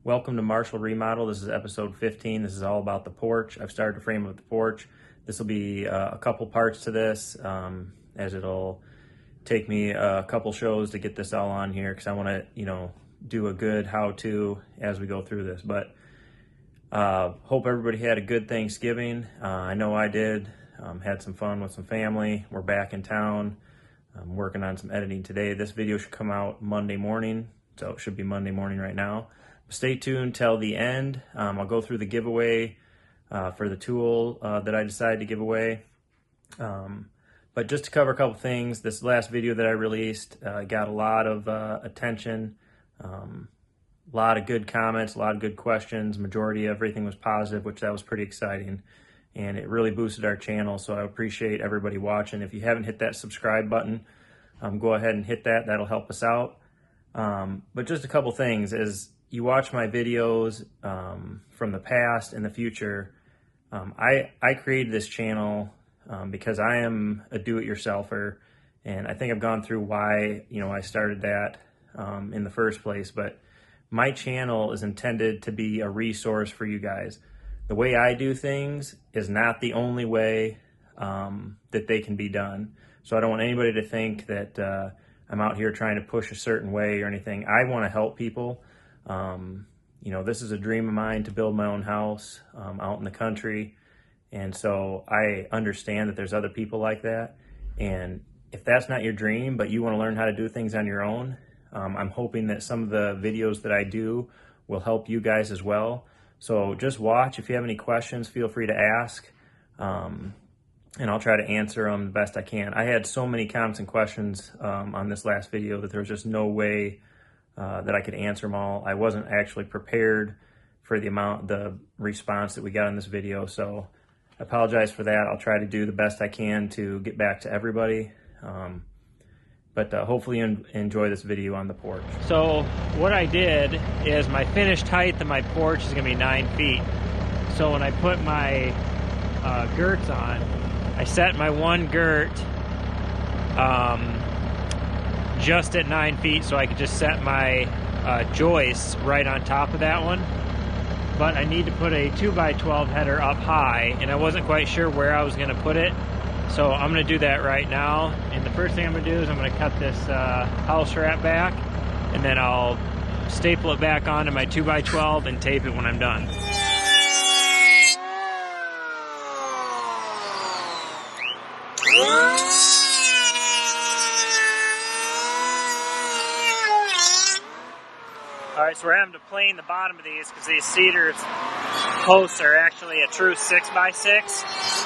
Welcome to Marshall Remodel. This is episode 15. This is all about the porch. I've started to frame up the porch. This will be a couple parts to this, as it'll take me a couple shows to get this all on here because I want to, do a good how-to as we go through this. But hope everybody had a good Thanksgiving. I know I did. Had some fun with some family. We're back in town. I'm working on some editing today. This video should come out Monday morning, so it should be Monday morning right now. Stay tuned till the end. I'll go through the giveaway for the tool that I decided to give away. But just to cover a couple things, this last video that I released got a lot of attention, a lot of good comments, a lot of good questions. Majority of everything was positive, which that was pretty exciting. And it really boosted our channel, so I appreciate everybody watching. If you haven't hit that subscribe button, go ahead and hit that. That'll help us out. But just a couple things. As you watch my videos from the past and the future, I created this channel because I am a do-it-yourselfer, and I think I've gone through why I started that in the first place. But my channel is intended to be a resource for you guys. The way I do things is not the only way that they can be done. So I don't want anybody to think that I'm out here trying to push a certain way or anything. I want to help people. This is a dream of mine to build my own house out in the country. And so I understand that there's other people like that. And if that's not your dream, but you want to learn how to do things on your own, I'm hoping that some of the videos that I do will help you guys as well. So just watch. If you have any questions, feel free to ask. And I'll try to answer them the best I can. I had so many comments and questions on this last video that there was just no way that I could answer them all. I wasn't actually prepared for the response that we got on this video, so I apologize for that. I'll try to do the best I can to get back to everybody, but hopefully you enjoy this video on the porch. So what I did is my finished height of my porch is going to be 9 feet. So when I put my girts on, I set my one girt just at 9 feet, so I could just set my joists right on top of that one. But I need to put a 2x12 header up high, and I wasn't quite sure where I was going to put it, so I'm going to do that right now. And the first thing I'm going to do is I'm going to cut this house wrap back, and then I'll staple it back onto my 2x12 and tape it when I'm done. Alright, so we're having to plane the bottom of these because these cedar posts are actually a true 6x6.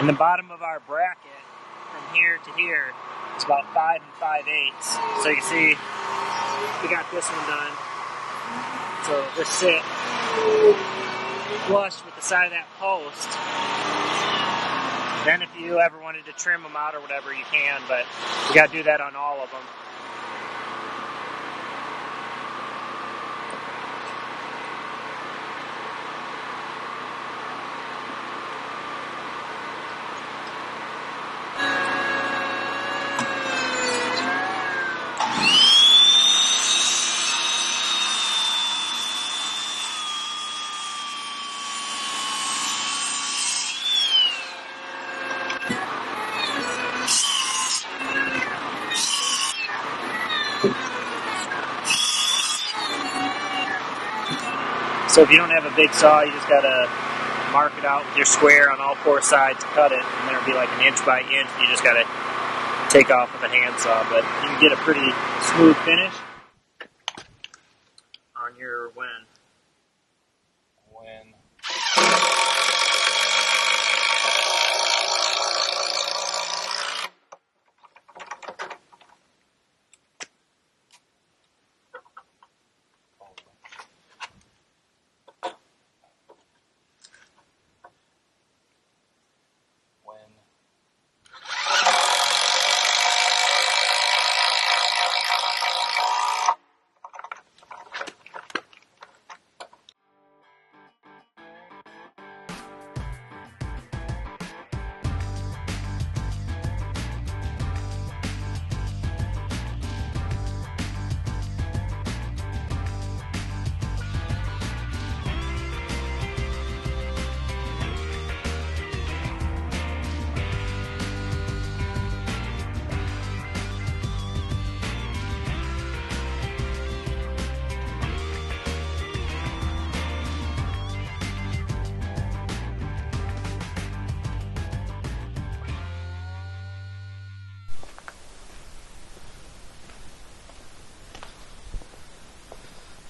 And the bottom of our bracket from here to here is about 5 5/8. So you can see we got this one done. So it'll just sit flush with the side of that post. Then if you ever wanted to trim them out or whatever, you can, but you got to do that on all of them. So if you don't have a big saw, you just gotta mark it out with your square on all 4 sides to cut it, and then it'll be like an inch by inch. You just gotta take off with a handsaw, but you can get a pretty smooth finish on your when.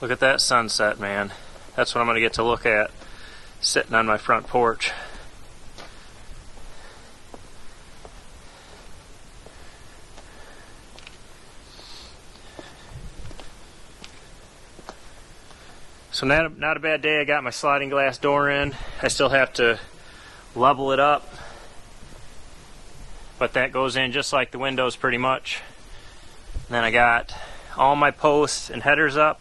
Look at that sunset, man. That's what I'm going to get to look at sitting on my front porch. So not a bad day. I got my sliding glass door in. I still have to level it up, but that goes in just like the windows pretty much. And then I got all my posts and headers up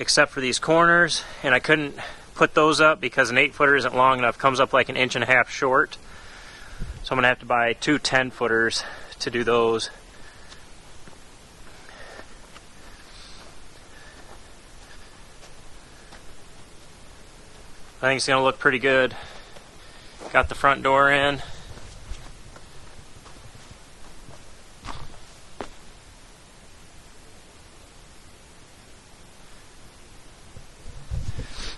except for these corners, and I couldn't put those up because an 8-footer isn't long enough. It comes up like 1.5 inches short. So I'm gonna have to buy two 10-footers to do those. I think it's gonna look pretty good. Got the front door in.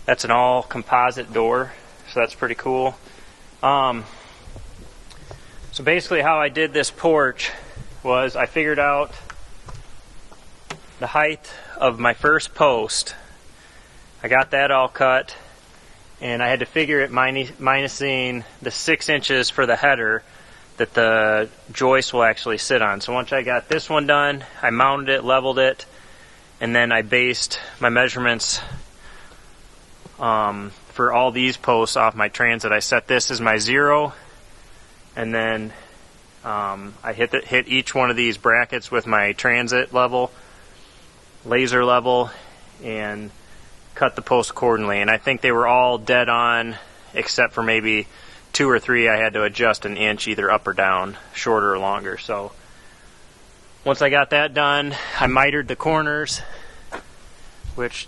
That's an all composite door, so that's pretty cool. So basically how I did this porch was I figured out the height of my first post. I got that all cut, and I had to figure it minusing the 6 inches for the header that the joist will actually sit on. So once I got this one done, I mounted it, leveled it, and then I based my measurements for all these posts off my transit. I set this as my 0, and then I hit each one of these brackets with my transit level, laser level, and cut the posts accordingly. And I think they were all dead on, except for maybe 2 or 3 I had to adjust 1 inch either up or down, shorter or longer. So once I got that done, I mitered the corners, which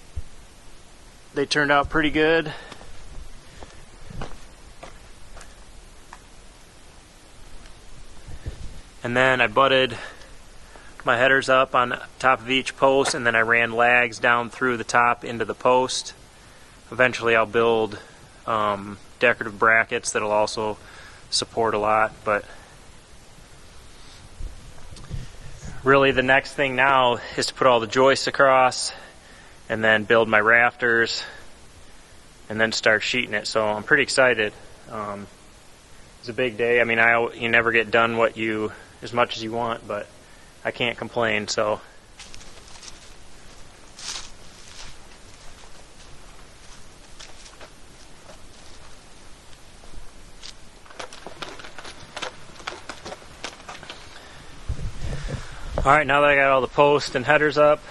they turned out pretty good. And then I butted my headers up on top of each post, and then I ran lags down through the top into the post. Eventually I'll build decorative brackets that'll also support a lot, but really the next thing now is to put all the joists across and then build my rafters and then start sheeting it. So I'm pretty excited. It's a big day. I mean, you never get done as much as you want, but I can't complain. So alright, now that I got all the posts and headers up,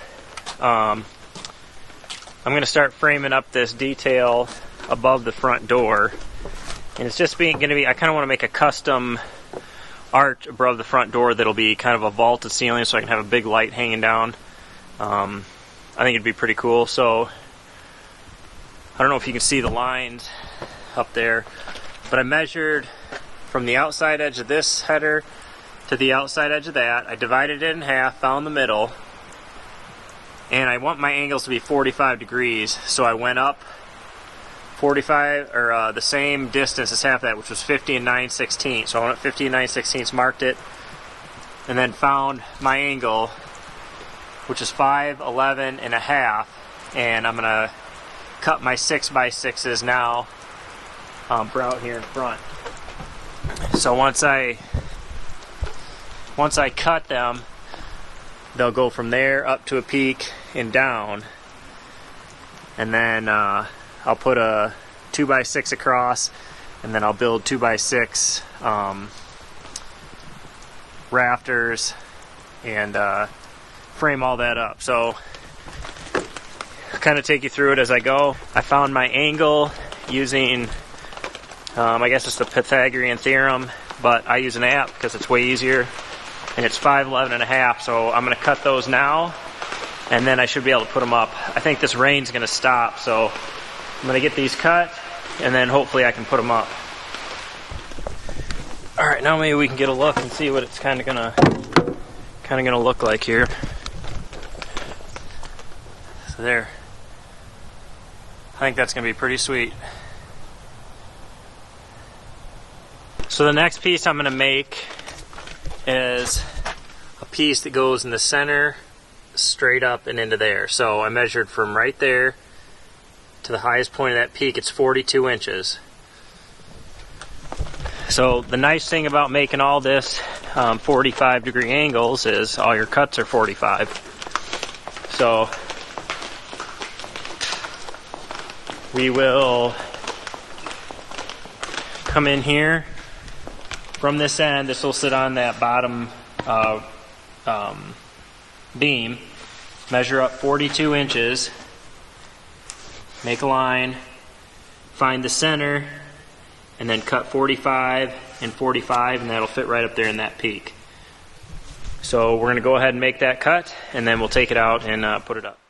I'm going to start framing up this detail above the front door. And it's just going to be, I kind of want to make a custom arch above the front door that'll be kind of a vaulted ceiling so I can have a big light hanging down. I think it'd be pretty cool. So I don't know if you can see the lines up there, but I measured from the outside edge of this header to the outside edge of that. I divided it in half, found the middle, and I want my angles to be 45 degrees. So I went up 45, or the same distance as half that, which was 50 and 9/16. So I went up 50 and 9/16, marked it, and then found my angle, which is 5'11 and a half. And I'm gonna cut my 6x6s now for out here in front. So once I cut them, they'll go from there up to a peak and down, and then I'll put a 2x6 across, and then I'll build 2x6 rafters and frame all that up. So I'll kind of take you through it as I go. I found my angle using I guess it's the Pythagorean theorem, but I use an app because it's way easier, and it's 5'11 and a half. So I'm going to cut those now, and then I should be able to put them up. I think this rain's going to stop, so I'm going to get these cut, and then hopefully I can put them up. All right, now maybe we can get a look and see what it's kind of gonna look like here. So there. I think that's going to be pretty sweet. So the next piece I'm going to make is a piece that goes in the center straight up and into there. So I measured from right there to the highest point of that peak. It's 42 inches. So the nice thing about making all this 45-degree angles is all your cuts are 45. So we will come in here from this end. This will sit on that bottom beam. Measure up 42 inches. Make a line. Find the center. And then cut 45 and 45, and that'll fit right up there in that peak. So we're going to go ahead and make that cut, and then we'll take it out and put it up.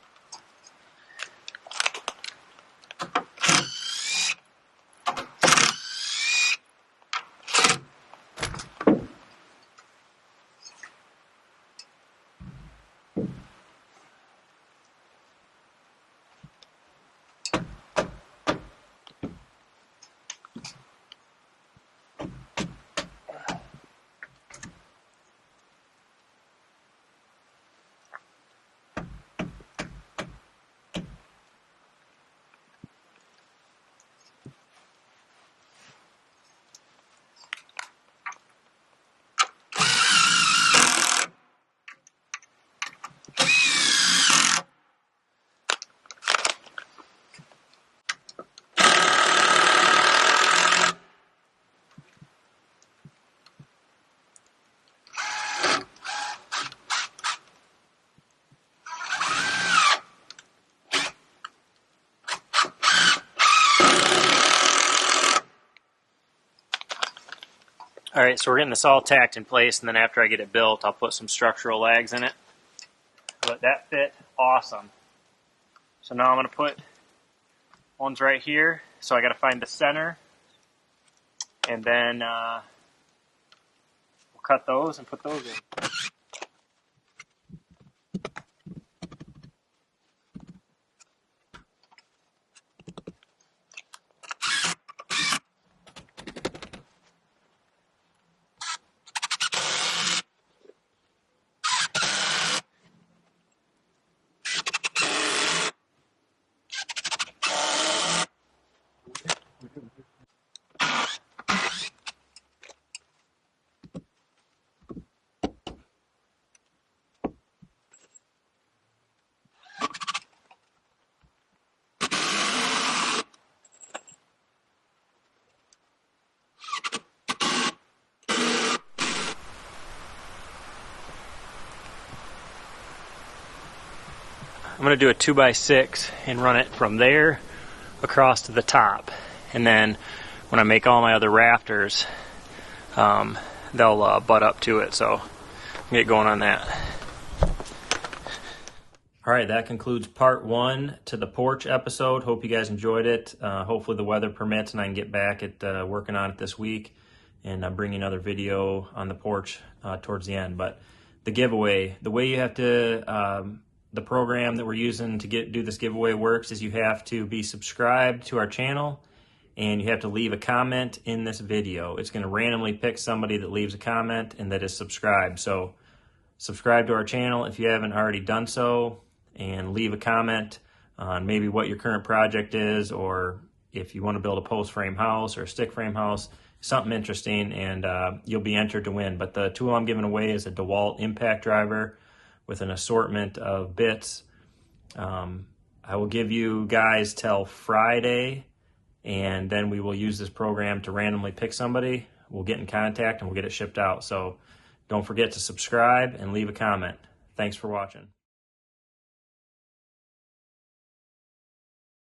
Alright, so we're getting this all tacked in place, and then after I get it built, I'll put some structural lags in it. But that fit awesome. So now I'm going to put ones right here. So I got to find the center, and then we'll cut those and put those in. I'm going to do a 2x6 and run it from there across to the top. And then when I make all my other rafters, they'll butt up to it. So I'm going to get going on that. All right, that concludes part 1 to the porch episode. Hope you guys enjoyed it. Hopefully the weather permits and I can get back at working on it this week and bring another video on the porch towards the end. But the giveaway, the way you have to... the program that we're using to do this giveaway works is you have to be subscribed to our channel and you have to leave a comment in this video. It's going to randomly pick somebody that leaves a comment and that is subscribed. So subscribe to our channel if you haven't already done so, and leave a comment on maybe what your current project is, or if you want to build a post frame house or a stick frame house, something interesting, and you'll be entered to win. But the tool I'm giving away is a DeWalt impact driver with an assortment of bits. I will give you guys till Friday, and then we will use this program to randomly pick somebody. We'll get in contact and we'll get it shipped out. So don't forget to subscribe and leave a comment. Thanks for watching.